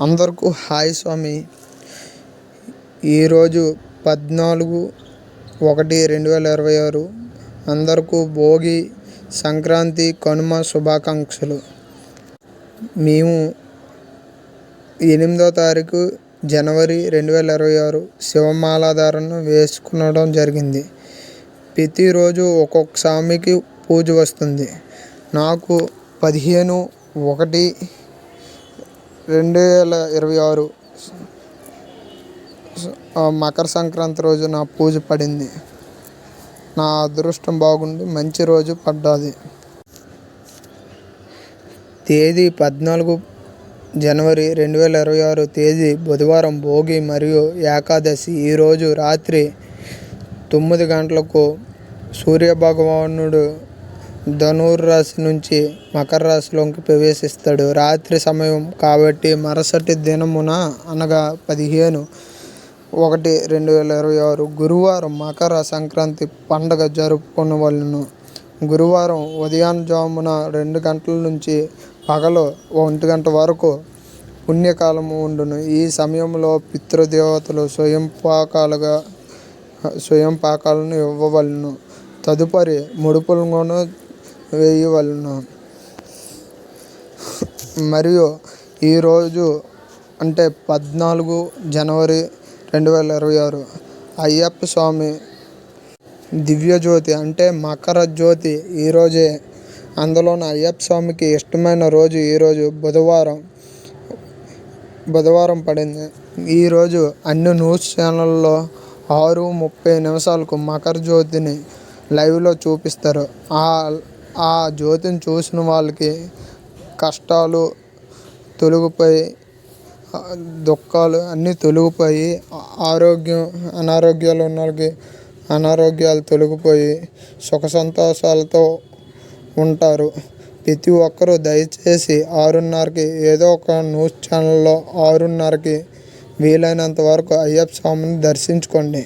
అందరికీ హాయ్ స్వామి. ఈరోజు 14/1/2026. అందరికీ భోగి, సంక్రాంతి, కనుమ శుభాకాంక్షలు. మేము 8వ తారీఖు జనవరి 2026 శివమాలాధారణ వేసుకునడం జరిగింది. ప్రతిరోజు ఒక్కొక్క స్వామికి పూజ వస్తుంది. నాకు 15/1/2026 మకర సంక్రాంతి రోజు నా పూజ పడింది. నా అదృష్టం బాగుండి మంచి రోజు పడ్డది. తేదీ 14 జనవరి 2026. తేదీ బుధవారం. భోగి మరియు ఏకాదశి. ఈరోజు రాత్రి 9 గంటలకు సూర్యభగవానుడు ధనుర్రాశి నుంచి మకర రాశిలోకి ప్రవేశిస్తాడు. రాత్రి సమయం కాబట్టి మరుసటి దినమున అనగా 15/1/2026 గురువారం మకర సంక్రాంతి పండుగ జరుపుకొనవలెను. గురువారం ఉదయాన్జామున 2 గంటల నుంచి పగలు 1 గంట వరకు పుణ్యకాలము ఉండును. ఈ సమయంలో పితృదేవతలు స్వయంపాకాలను ఇవ్వవలెను. తదుపరి ముడుపులను వేయవలెను. మరియు ఈరోజు అంటే 14 జనవరి 2026 అయ్యప్ప స్వామి దివ్యజ్యోతి అంటే మకర జ్యోతి ఈరోజే. అందులోన అయ్యప్ప స్వామికి ఇష్టమైన రోజు ఈరోజు బుధవారం పడింది. ఈరోజు అన్ని న్యూస్ ఛానళ్ళలో 6:30 మకర జ్యోతిని లైవ్లో చూపిస్తారు. ఆ జ్యోతిని చూసిన వాళ్ళకి కష్టాలు తొలగిపోయి, దుఃఖాలు అన్నీ తొలగిపోయి, అనారోగ్యాలు ఉన్న వాళ్ళకి అనారోగ్యాలు తొలగిపోయి సుఖ సంతోషాలతో ఉంటారు. ప్రతి ఒక్కరూ దయచేసి 6:30కి ఏదో ఒక న్యూస్ ఛానల్లో 6:30కి వీలైనంత వరకు అయ్యప్ప స్వామిని దర్శించుకోండి.